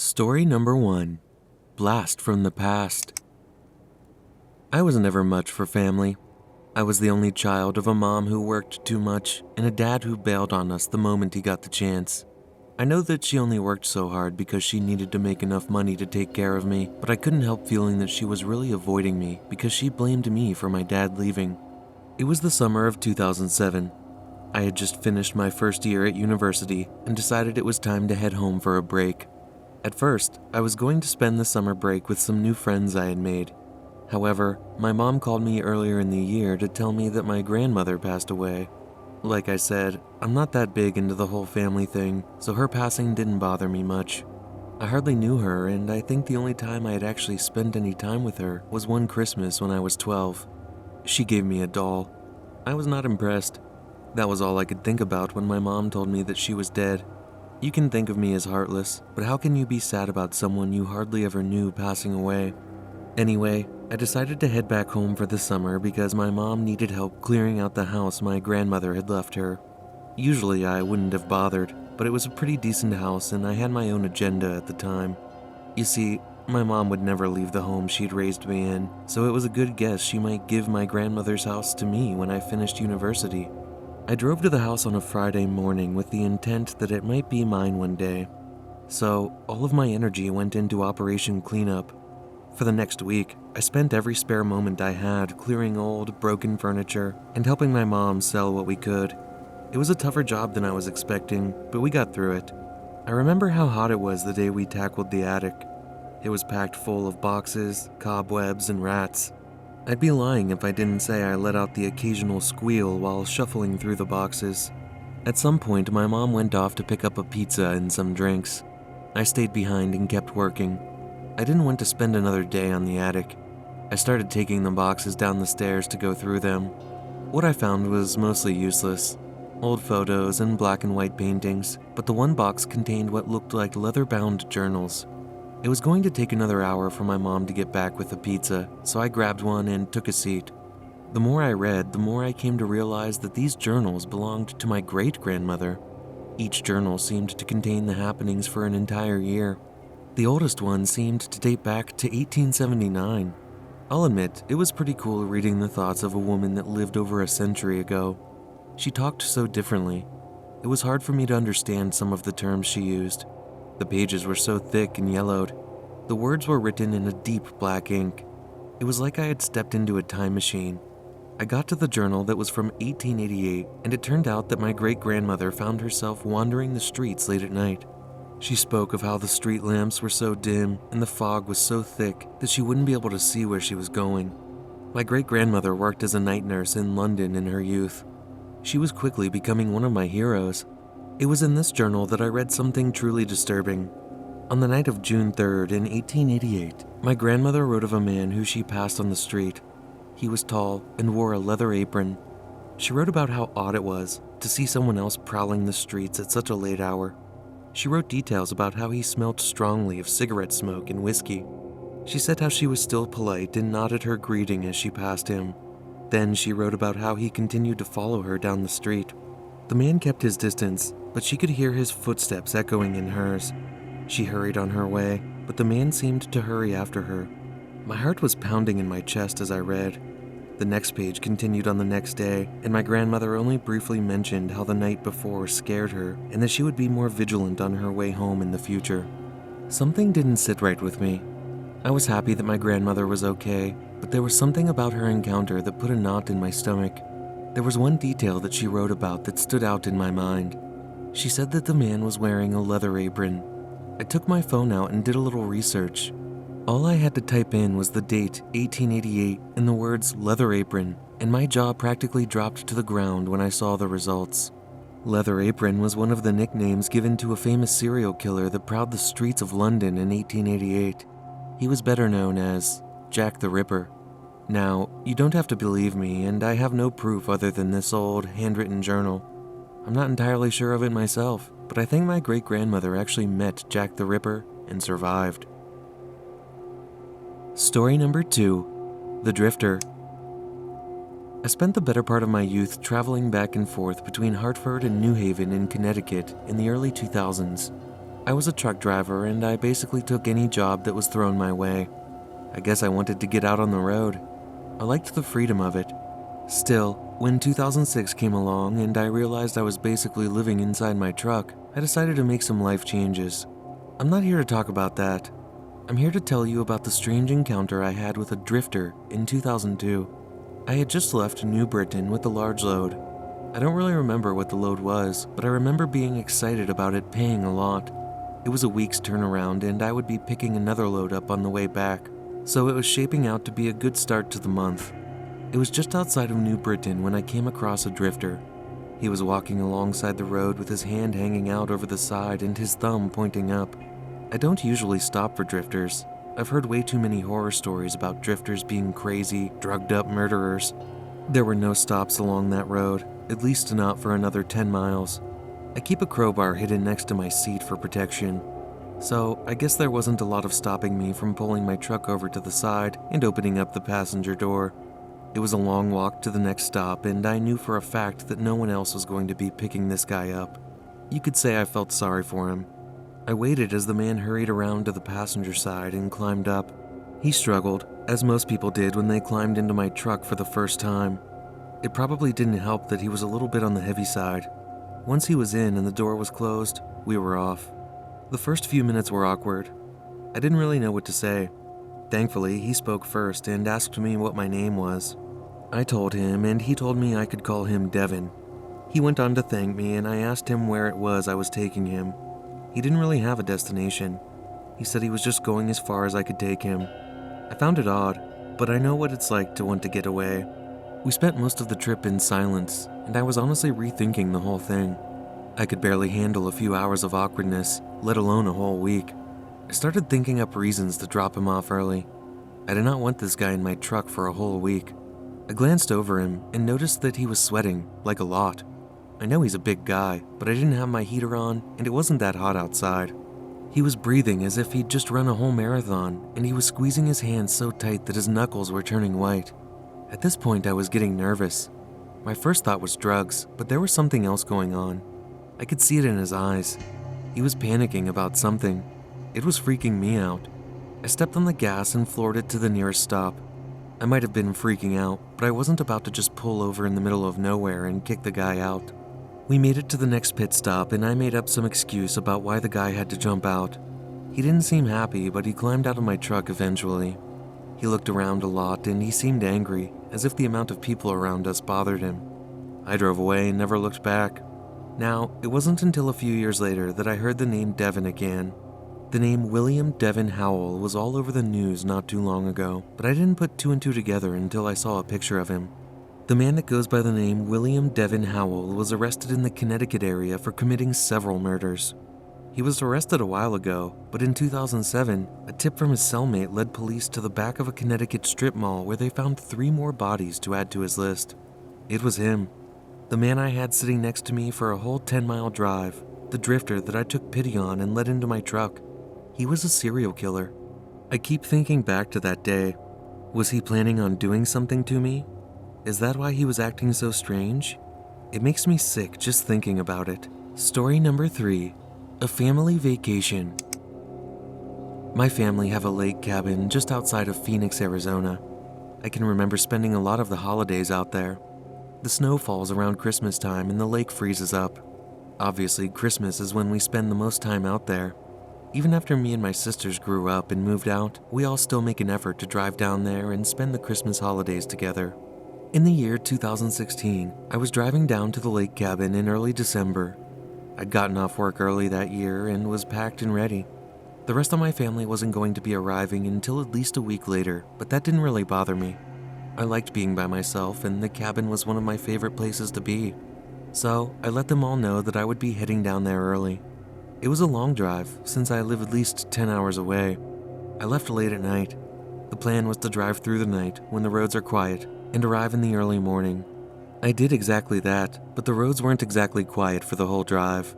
Story number 1. Blast from the Past. I was never much for family. I was the only child of a mom who worked too much and a dad who bailed on us the moment he got the chance. I know that she only worked so hard because she needed to make enough money to take care of me, but I couldn't help feeling that she was really avoiding me because she blamed me for my dad leaving. It was the summer of 2007. I had just finished my first year at university and decided it was time to head home for a break. At first, I was going to spend the summer break with some new friends I had made. However, my mom called me earlier in the year to tell me that my grandmother passed away. Like I said, I'm not that big into the whole family thing, so her passing didn't bother me much. I hardly knew her, and I think the only time I had actually spent any time with her was one Christmas when I was 12. She gave me a doll. I was not impressed. That was all I could think about when my mom told me that she was dead. You can think of me as heartless, but how can you be sad about someone you hardly ever knew passing away? Anyway, I decided to head back home for the summer because my mom needed help clearing out the house my grandmother had left her. Usually I wouldn't have bothered, but it was a pretty decent house and I had my own agenda at the time. You see, my mom would never leave the home she'd raised me in, so it was a good guess she might give my grandmother's house to me when I finished university. I drove to the house on a Friday morning with the intent that it might be mine one day. So, all of my energy went into Operation Cleanup. For the next week, I spent every spare moment I had clearing old, broken furniture and helping my mom sell what we could. It was a tougher job than I was expecting, but we got through it. I remember how hot it was the day we tackled the attic. It was packed full of boxes, cobwebs, and rats. I'd be lying if I didn't say I let out the occasional squeal while shuffling through the boxes. At some point, my mom went off to pick up a pizza and some drinks. I stayed behind and kept working. I didn't want to spend another day on the attic. I started taking the boxes down the stairs to go through them. What I found was mostly useless. Old photos and black and white paintings, but the one box contained what looked like leather-bound journals. It was going to take another hour for my mom to get back with the pizza, so I grabbed one and took a seat. The more I read, the more I came to realize that these journals belonged to my great-grandmother. Each journal seemed to contain the happenings for an entire year. The oldest one seemed to date back to 1879. I'll admit, it was pretty cool reading the thoughts of a woman that lived over a century ago. She talked so differently. It was hard for me to understand some of the terms she used. The pages were so thick and yellowed. The words were written in a deep black ink. It was like I had stepped into a time machine. I got to the journal that was from 1888, and it turned out that my great-grandmother found herself wandering the streets late at night. She spoke of how the street lamps were so dim and the fog was so thick that she wouldn't be able to see where she was going. My great-grandmother worked as a night nurse in London in her youth. She was quickly becoming one of my heroes. It was in this journal that I read something truly disturbing. On the night of June 3rd in 1888, my grandmother wrote of a man who she passed on the street. He was tall and wore a leather apron. She wrote about how odd it was to see someone else prowling the streets at such a late hour. She wrote details about how he smelled strongly of cigarette smoke and whiskey. She said how she was still polite and nodded her greeting as she passed him. Then she wrote about how he continued to follow her down the street. The man kept his distance, but she could hear his footsteps echoing in hers. She hurried on her way, but the man seemed to hurry after her. My heart was pounding in my chest as I read. The next page continued on the next day, and my grandmother only briefly mentioned how the night before scared her and that she would be more vigilant on her way home in the future. Something didn't sit right with me. I was happy that my grandmother was okay, but there was something about her encounter that put a knot in my stomach. There was one detail that she wrote about that stood out in my mind. She said that the man was wearing a leather apron. I took my phone out and did a little research. All I had to type in was the date, 1888, and the words leather apron, and my jaw practically dropped to the ground when I saw the results. Leather apron was one of the nicknames given to a famous serial killer that prowled the streets of London in 1888. He was better known as Jack the Ripper. Now, you don't have to believe me, and I have no proof other than this old, handwritten journal. I'm not entirely sure of it myself, but I think my great-grandmother actually met Jack the Ripper and survived. Story number 2. The Drifter. I spent the better part of my youth traveling back and forth between Hartford and New Haven in Connecticut in the early 2000s. I was a truck driver and I basically took any job that was thrown my way. I guess I wanted to get out on the road. I liked the freedom of it. Still, when 2006 came along and I realized I was basically living inside my truck, I decided to make some life changes. I'm not here to talk about that. I'm here to tell you about the strange encounter I had with a drifter in 2002. I had just left New Britain with a large load. I don't really remember what the load was, but I remember being excited about it paying a lot. It was a week's turnaround and I would be picking another load up on the way back, so it was shaping out to be a good start to the month. It was just outside of New Britain when I came across a drifter. He was walking alongside the road with his hand hanging out over the side and his thumb pointing up. I don't usually stop for drifters. I've heard way too many horror stories about drifters being crazy, drugged up murderers. There were no stops along that road, at least not for another 10 miles. I keep a crowbar hidden next to my seat for protection, so I guess there wasn't a lot of stopping me from pulling my truck over to the side and opening up the passenger door. It was a long walk to the next stop, and I knew for a fact that no one else was going to be picking this guy up. You could say I felt sorry for him. I waited as the man hurried around to the passenger side and climbed up. He struggled, as most people did when they climbed into my truck for the first time. It probably didn't help that he was a little bit on the heavy side. Once he was in and the door was closed, we were off. The first few minutes were awkward. I didn't really know what to say. Thankfully, he spoke first and asked me what my name was. I told him, and he told me I could call him Devin. He went on to thank me, and I asked him where it was I was taking him. He didn't really have a destination. He said he was just going as far as I could take him. I found it odd, but I know what it's like to want to get away. We spent most of the trip in silence, and I was honestly rethinking the whole thing. I could barely handle a few hours of awkwardness, let alone a whole week. I started thinking up reasons to drop him off early. I did not want this guy in my truck for a whole week. I glanced over him and noticed that he was sweating, like a lot. I know he's a big guy, but I didn't have my heater on and it wasn't that hot outside. He was breathing as if he'd just run a whole marathon, and he was squeezing his hands so tight that his knuckles were turning white. At this point, I was getting nervous. My first thought was drugs, but there was something else going on. I could see it in his eyes. He was panicking about something. It was freaking me out. I stepped on the gas and floored it to the nearest stop. I might have been freaking out, but I wasn't about to just pull over in the middle of nowhere and kick the guy out. We made it to the next pit stop, and I made up some excuse about why the guy had to jump out. He didn't seem happy, but he climbed out of my truck eventually. He looked around a lot, and he seemed angry, as if the amount of people around us bothered him. I drove away and never looked back. Now, it wasn't until a few years later that I heard the name Devin again. The name William Devin Howell was all over the news not too long ago, but I didn't put two and two together until I saw a picture of him. The man that goes by the name William Devin Howell was arrested in the Connecticut area for committing several murders. He was arrested a while ago, but in 2007, a tip from his cellmate led police to the back of a Connecticut strip mall where they found 3 more bodies to add to his list. It was him, the man I had sitting next to me for a whole 10-mile drive, the drifter that I took pity on and let into my truck. He was a serial killer. I keep thinking back to that day. Was he planning on doing something to me? Is that why he was acting so strange? It makes me sick just thinking about it. Story number 3. A family vacation. My family have a lake cabin just outside of Phoenix, Arizona. I can remember spending a lot of the holidays out there. The snow falls around Christmas time and the lake freezes up. Obviously, Christmas is when we spend the most time out there. Even after me and my sisters grew up and moved out, we all still make an effort to drive down there and spend the Christmas holidays together. In the year 2016, I was driving down to the lake cabin in early December. I'd gotten off work early that year and was packed and ready. The rest of my family wasn't going to be arriving until at least a week later, but that didn't really bother me. I liked being by myself, and the cabin was one of my favorite places to be. So I let them all know that I would be heading down there early. It was a long drive, since I live at least 10 hours away. I left late at night. The plan was to drive through the night, when the roads are quiet, and arrive in the early morning. I did exactly that, but the roads weren't exactly quiet for the whole drive.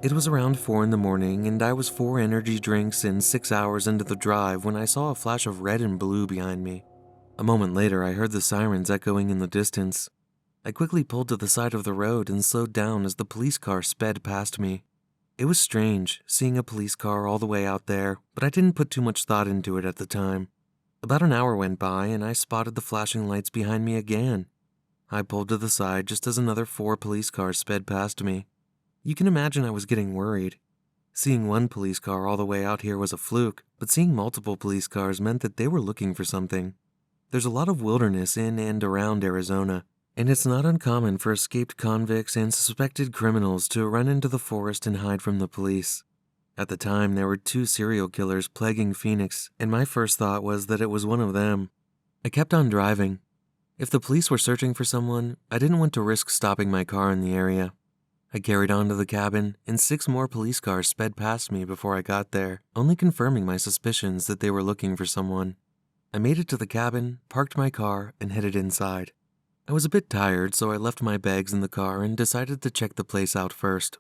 It was around 4 in the morning, and I was 4 energy drinks and 6 hours into the drive when I saw a flash of red and blue behind me. A moment later, I heard the sirens echoing in the distance. I quickly pulled to the side of the road and slowed down as the police car sped past me. It was strange, seeing a police car all the way out there, but I didn't put too much thought into it at the time. About an hour went by, and I spotted the flashing lights behind me again. I pulled to the side just as another 4 police cars sped past me. You can imagine I was getting worried. Seeing one police car all the way out here was a fluke, but seeing multiple police cars meant that they were looking for something. There's a lot of wilderness in and around Arizona, and it's not uncommon for escaped convicts and suspected criminals to run into the forest and hide from the police. At the time, there were 2 serial killers plaguing Phoenix, and my first thought was that it was one of them. I kept on driving. If the police were searching for someone, I didn't want to risk stopping my car in the area. I carried on to the cabin, and 6 more police cars sped past me before I got there, only confirming my suspicions that they were looking for someone. I made it to the cabin, parked my car, and headed inside. I was a bit tired, so I left my bags in the car and decided to check the place out first.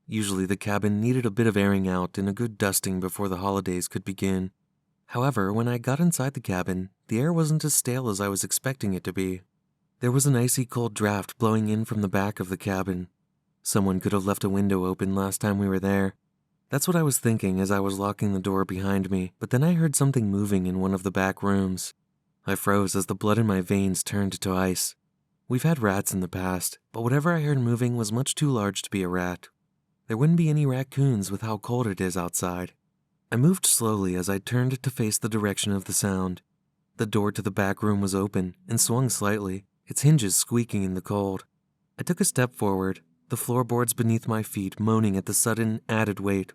Usually the cabin needed a bit of airing out and a good dusting before the holidays could begin. However, when I got inside the cabin, the air wasn't as stale as I was expecting it to be. There was an icy cold draft blowing in from the back of the cabin. Someone could have left a window open last time we were there. That's what I was thinking as I was locking the door behind me, but then I heard something moving in one of the back rooms. I froze as the blood in my veins turned to ice. We've had rats in the past, but whatever I heard moving was much too large to be a rat. There wouldn't be any raccoons with how cold it is outside. I moved slowly as I turned to face the direction of the sound. The door to the back room was open and swung slightly, its hinges squeaking in the cold. I took a step forward, the floorboards beneath my feet moaning at the sudden, added weight.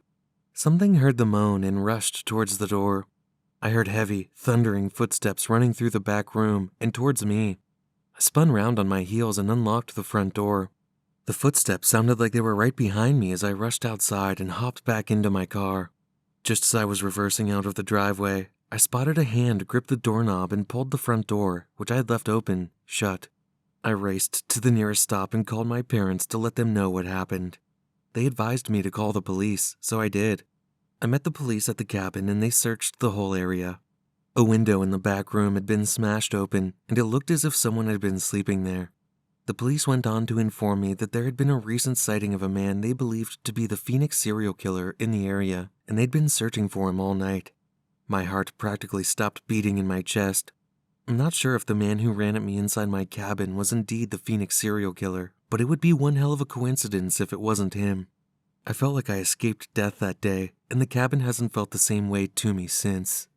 Something heard the moan and rushed towards the door. I heard heavy, thundering footsteps running through the back room and towards me. I spun round on my heels and unlocked the front door. The footsteps sounded like they were right behind me as I rushed outside and hopped back into my car. Just as I was reversing out of the driveway, I spotted a hand grip the doorknob and pulled the front door, which I had left open, shut. I raced to the nearest stop and called my parents to let them know what happened. They advised me to call the police, so I did. I met the police at the cabin and they searched the whole area. A window in the back room had been smashed open, and it looked as if someone had been sleeping there. The police went on to inform me that there had been a recent sighting of a man they believed to be the Phoenix serial killer in the area, and they'd been searching for him all night. My heart practically stopped beating in my chest. I'm not sure if the man who ran at me inside my cabin was indeed the Phoenix serial killer, but it would be one hell of a coincidence if it wasn't him. I felt like I escaped death that day, and the cabin hasn't felt the same way to me since.